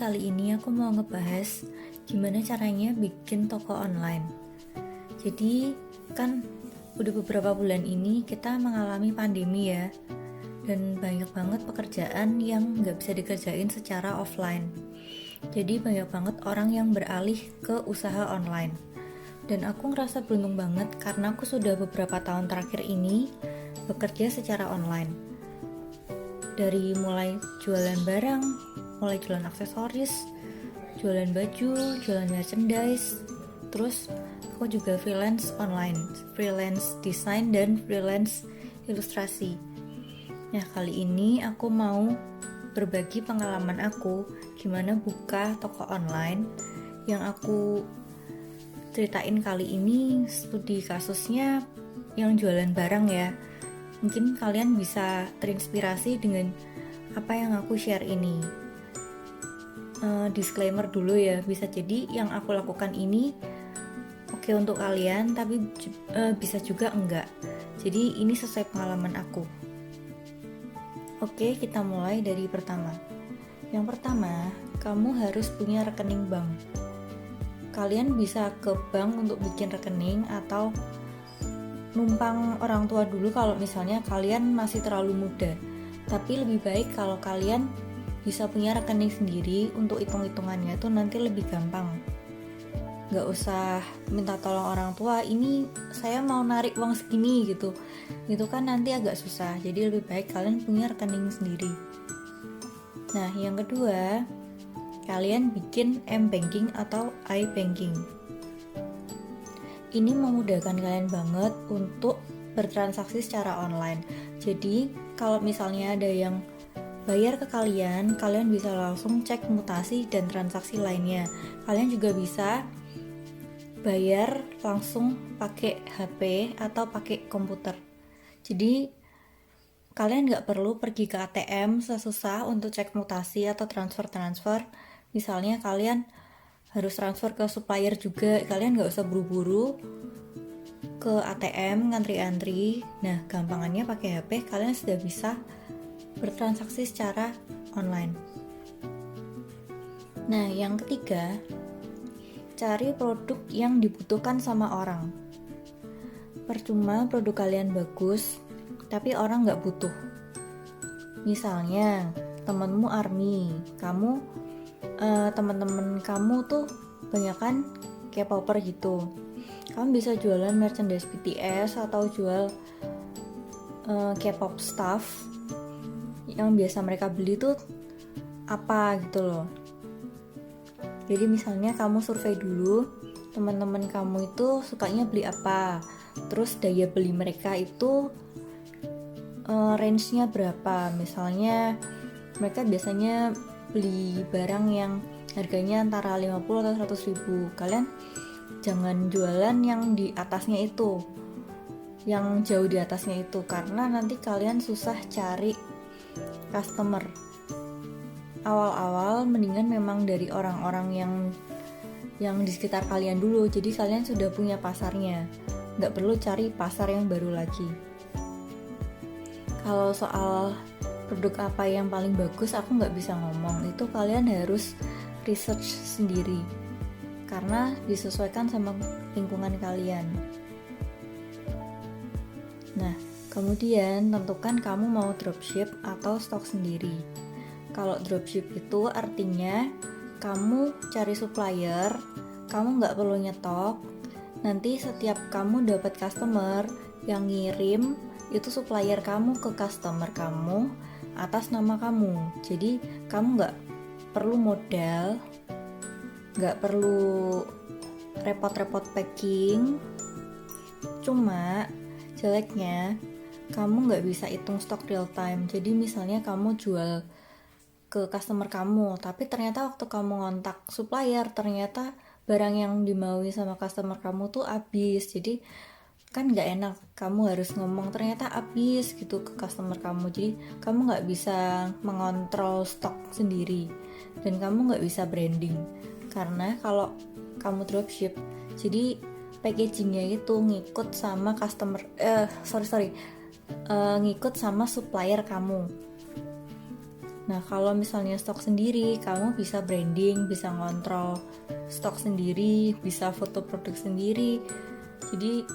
kali ini aku mau ngebahas gimana caranya bikin toko online. Jadi kan udah beberapa bulan ini kita mengalami pandemi ya, dan banyak banget pekerjaan yang nggak bisa dikerjain secara offline. Jadi banyak banget orang yang beralih ke usaha online. Dan aku ngerasa beruntung banget karena aku sudah beberapa tahun terakhir ini bekerja secara online. Dari mulai jualan barang, mulai jualan aksesoris, jualan baju, jualan merchandise, terus aku juga freelance online, freelance desain dan freelance ilustrasi. Nah, kali ini aku mau berbagi pengalaman aku gimana buka toko online. Yang aku ceritain kali ini studi kasusnya yang jualan barang ya. Mungkin kalian bisa terinspirasi dengan apa yang aku share ini. Disclaimer dulu ya, bisa jadi yang aku lakukan ini oke untuk kalian, tapi bisa juga enggak. Jadi ini sesuai pengalaman aku. Oke, kita mulai dari pertama. Yang pertama, kamu harus punya rekening bank. Kalian bisa ke bank untuk bikin rekening atau numpang orang tua dulu kalau misalnya kalian masih terlalu muda. Tapi lebih baik kalau kalian bisa punya rekening sendiri untuk hitung-hitungannya itu nanti lebih gampang. Gak usah minta tolong orang tua, ini saya mau narik uang segini gitu. Itu kan nanti agak susah, jadi lebih baik kalian punya rekening sendiri. Nah, yang kedua, kalian bikin m-banking atau i-banking. Ini memudahkan kalian banget untuk bertransaksi secara online. Jadi, kalau misalnya ada yang bayar ke kalian, kalian bisa langsung cek mutasi dan transaksi lainnya. Kalian juga bisa bayar langsung pakai HP atau pakai komputer. Jadi, kalian nggak perlu pergi ke ATM susah untuk cek mutasi atau transfer. Misalnya kalian harus transfer ke supplier juga, kalian nggak usah buru-buru ke ATM ngantri-antri. Nah, gampangannya pakai HP kalian sudah bisa bertransaksi secara online. Nah, yang ketiga, cari produk yang dibutuhkan sama orang. Percuma produk kalian bagus tapi orang nggak butuh. Misalnya temenmu army, teman-teman kamu tuh banyak kan K-popper gitu. Kamu bisa jualan merchandise BTS atau jual K-pop stuff yang biasa mereka beli tuh apa gitu loh. Jadi misalnya kamu survei dulu teman-teman kamu itu sukanya beli apa, terus daya beli mereka itu range-nya berapa. Misalnya mereka biasanya beli barang yang harganya antara 50 atau 100 ribu. Kalian jangan jualan yang di atasnya itu, yang jauh di atasnya itu, karena nanti kalian susah cari customer. Awal-awal mendingan memang dari orang-orang yang di sekitar kalian dulu, jadi kalian sudah punya pasarnya, nggak perlu cari pasar yang baru lagi. Kalau soal produk apa yang paling bagus aku nggak bisa ngomong, itu kalian harus research sendiri karena disesuaikan sama lingkungan kalian. Nah, kemudian tentukan kamu mau dropship atau stok sendiri. Kalau dropship itu artinya kamu cari supplier, kamu nggak perlu nyetok, nanti setiap kamu dapat customer yang ngirim itu supplier kamu ke customer kamu atas nama kamu. Jadi kamu nggak perlu modal, nggak perlu repot-repot packing. Cuma jeleknya kamu nggak bisa hitung stok real time. Jadi misalnya kamu jual ke customer kamu, tapi ternyata waktu kamu ngontak supplier ternyata barang yang dimaui sama customer kamu tuh habis. Jadi kan nggak enak, kamu harus ngomong ternyata habis gitu ke customer kamu. Jadi kamu nggak bisa mengontrol stok sendiri dan kamu nggak bisa branding, karena kalau kamu dropship jadi packagingnya itu ngikut sama ngikut sama supplier kamu. Nah, kalau misalnya stok sendiri, kamu bisa branding, bisa ngontrol stok sendiri, bisa foto produk sendiri. Jadi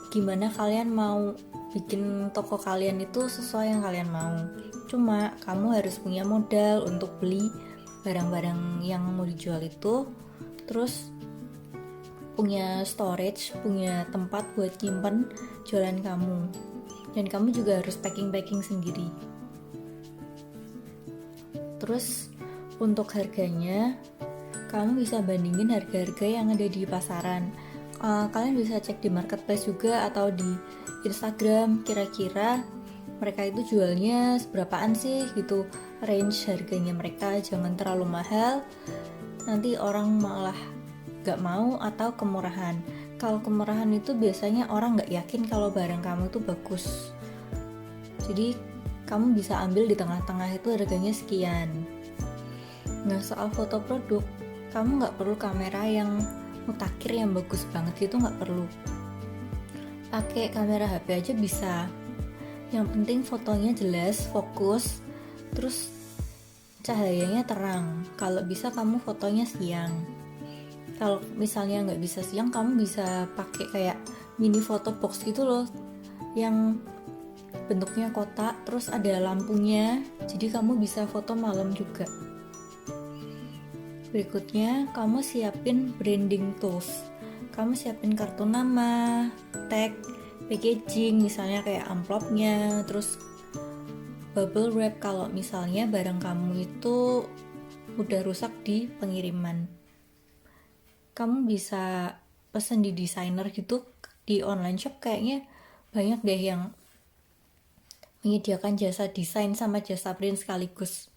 gimana kalian mau bikin toko kalian itu sesuai yang kalian mau. Cuma kamu harus punya modal untuk beli barang-barang yang mau dijual itu, terus punya storage, punya tempat buat nyimpen jualan kamu. Dan kamu juga harus packing sendiri. Terus untuk harganya, kamu bisa bandingin harga-harga yang ada di pasaran. Kalian bisa cek di marketplace juga atau di Instagram, kira-kira mereka itu jualnya seberapaan sih gitu, range harganya mereka. Jangan terlalu mahal, nanti orang malah gak mau, atau kemurahan. Kalau kemurahan itu biasanya orang gak yakin kalau barang kamu itu bagus. Jadi kamu bisa ambil di tengah-tengah itu harganya sekian. Nah, soal foto produk, kamu gak perlu kamera yang mutakhir yang bagus banget gitu, gak perlu. Pakai kamera HP aja bisa. Yang penting fotonya jelas, fokus, terus cahayanya terang. Kalau bisa kamu fotonya siang. Kalau misalnya nggak bisa siang, kamu bisa pakai kayak mini photo box gitu loh, yang bentuknya kotak, terus ada lampunya, jadi kamu bisa foto malam juga. Berikutnya, kamu siapin branding tools. Kamu siapin kartu nama, tag, packaging, misalnya kayak amplopnya, terus bubble wrap kalau misalnya barang kamu itu udah rusak di pengiriman. Kamu bisa pesen di desainer gitu, di online shop kayaknya banyak deh yang menyediakan jasa desain sama jasa print sekaligus.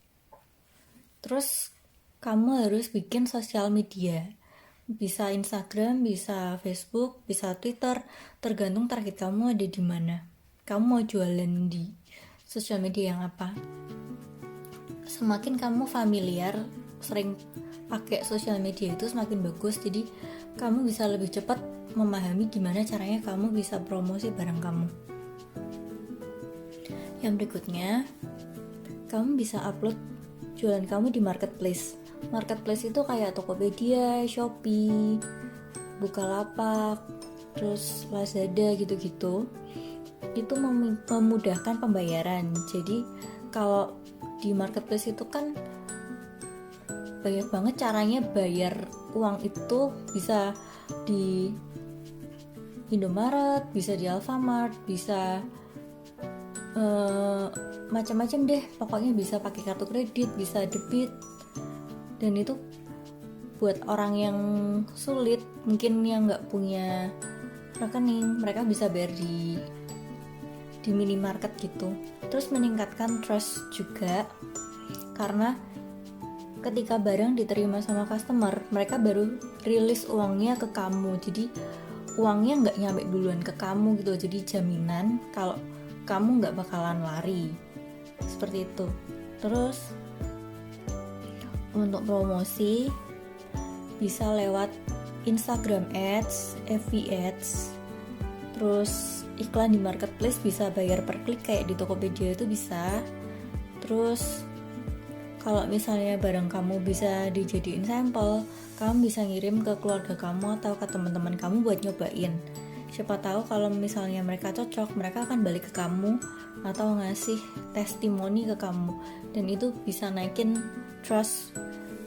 Terus kamu harus bikin sosial media, bisa Instagram, bisa Facebook, bisa Twitter, tergantung target kamu ada di mana. Kamu mau jualan di sosial media yang apa? Semakin kamu familiar, sering pakai sosial media itu semakin bagus. Jadi kamu bisa lebih cepat memahami gimana caranya kamu bisa promosi barang kamu. Yang berikutnya, kamu bisa upload jualan kamu di marketplace. Marketplace itu kayak Tokopedia, Shopee, Bukalapak, terus Lazada gitu-gitu. Itu memudahkan pembayaran. Jadi kalau di marketplace itu kan banyak banget caranya bayar uang itu, bisa di Indomaret, bisa di Alfamart, bisa macam-macam deh, pokoknya bisa pakai kartu kredit, bisa debit. Dan itu buat orang yang sulit, mungkin yang nggak punya rekening, mereka bisa bayar di minimarket gitu. Terus meningkatkan trust juga, karena ketika barang diterima sama customer, mereka baru rilis uangnya ke kamu. Jadi uangnya nggak nyampe duluan ke kamu gitu. Jadi jaminan kalau kamu nggak bakalan lari, seperti itu. Terus untuk promosi bisa lewat Instagram Ads, FB Ads, terus iklan di marketplace bisa bayar per klik kayak di Tokopedia itu bisa. Terus kalau misalnya barang kamu bisa dijadiin sampel, kamu bisa ngirim ke keluarga kamu atau ke teman-teman kamu buat nyobain. Siapa tahu kalau misalnya mereka cocok, mereka akan balik ke kamu atau ngasih testimoni ke kamu, dan itu bisa naikin trust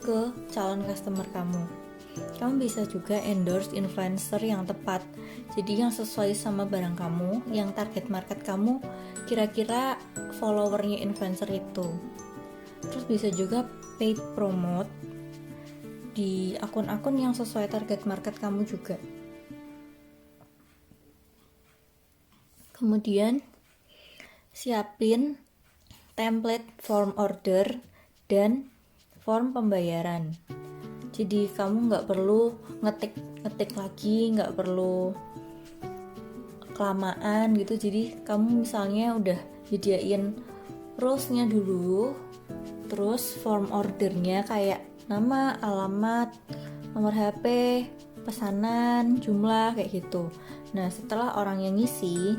ke calon customer kamu. Kamu bisa juga endorse influencer yang tepat, jadi yang sesuai sama barang kamu, yang target market kamu kira-kira followernya influencer itu. Terus bisa juga paid promote di akun-akun yang sesuai target market kamu juga. Kemudian siapin template form order dan form pembayaran. Jadi kamu nggak perlu ngetik lagi, nggak perlu kelamaan gitu. Jadi kamu misalnya udah nyediain rules-nya dulu, terus form ordernya kayak nama, alamat, nomor HP, pesanan, jumlah, kayak gitu. Nah, setelah orang yang ngisi,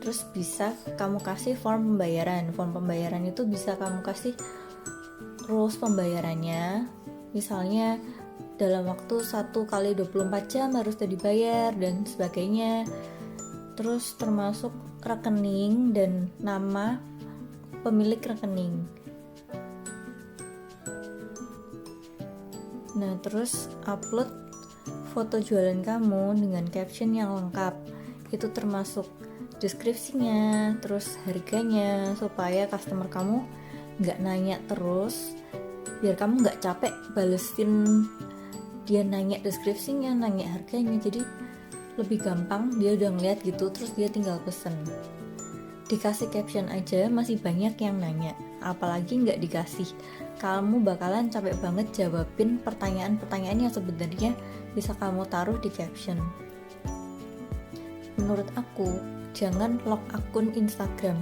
Terus bisa kamu kasih form pembayaran. Form pembayaran itu bisa kamu kasih rules pembayarannya, misalnya dalam waktu 1 kali 24 jam harus sudah dibayar dan sebagainya. Terus termasuk rekening dan nama pemilik rekening. Nah, terus upload foto jualan kamu dengan caption yang lengkap. Itu termasuk deskripsinya, terus harganya, supaya customer kamu nggak nanya terus, biar kamu nggak capek balesin dia nanya deskripsinya, nanya harganya. Jadi lebih gampang, dia udah ngeliat gitu, terus dia tinggal pesen. Dikasih caption aja masih banyak yang nanya, apalagi nggak dikasih, kamu bakalan capek banget jawabin pertanyaan-pertanyaan yang sebenarnya bisa kamu taruh di caption. Menurut aku, jangan lock akun Instagram.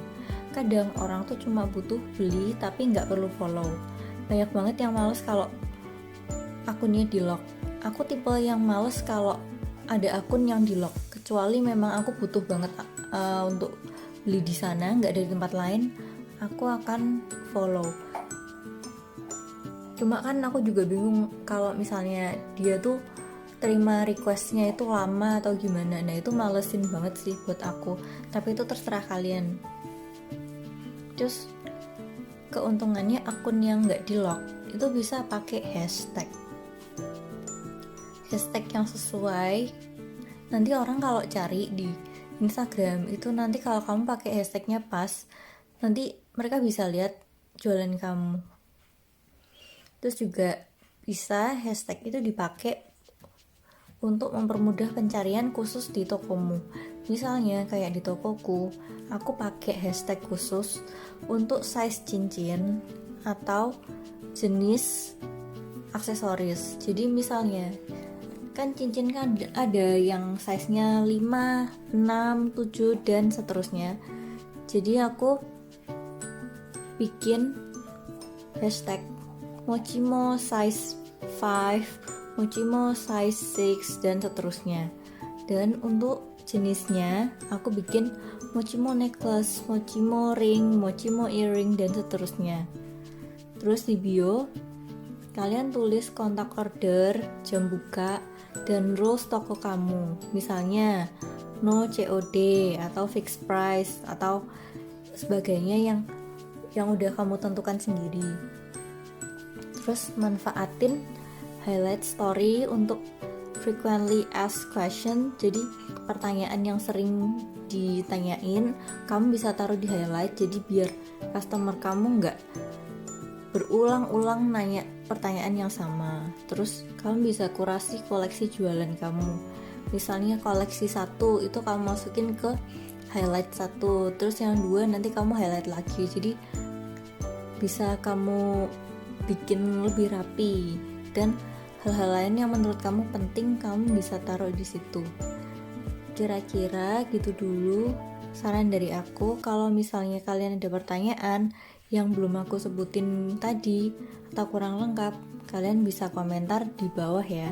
Kadang orang tuh cuma butuh beli tapi nggak perlu follow. Banyak banget yang males kalau akunnya di lock. Aku tipe yang males kalau ada akun yang di lock, kecuali memang aku butuh banget untuk beli di sana, nggak dari tempat lain, aku akan follow. Cuma kan aku juga bingung kalau misalnya dia tuh terima requestnya itu lama atau gimana. Nah, itu malesin banget sih buat aku, tapi itu terserah kalian. Terus keuntungannya akun yang nggak di lock itu bisa pakai hashtag yang sesuai. Nanti orang kalau cari di Instagram itu, nanti kalau kamu pakai hashtagnya pas, nanti mereka bisa lihat jualan kamu. Terus juga bisa hashtag itu dipakai untuk mempermudah pencarian khusus di tokomu. Misalnya kayak di tokoku, aku pakai hashtag khusus untuk size cincin atau jenis aksesoris. Jadi misalnya kan cincin kan ada yang size-nya 5, 6, 7 dan seterusnya. Jadi aku bikin hashtag Mochimo size 5, Mochimo size 6 dan seterusnya. Dan untuk jenisnya aku bikin Mochimo necklace, Mochimo ring, Mochimo earring dan seterusnya. Terus di bio kalian tulis kontak order, jam buka, dan rules toko kamu. Misalnya no COD atau fixed price atau sebagainya yang udah kamu tentukan sendiri. Terus manfaatin highlight story untuk frequently asked question. Jadi pertanyaan yang sering ditanyain kamu bisa taruh di highlight, jadi biar customer kamu nggak berulang-ulang nanya pertanyaan yang sama. Terus kamu bisa kurasi koleksi jualan kamu. Misalnya koleksi 1 itu kamu masukin ke highlight 1, terus yang 2 nanti kamu highlight lagi. Jadi bisa kamu bikin lebih rapi, dan hal-hal lain yang menurut kamu penting kamu bisa taruh di situ. Kira-kira gitu dulu saran dari aku. Kalau misalnya kalian ada pertanyaan yang belum aku sebutin tadi atau kurang lengkap, kalian bisa komentar di bawah ya.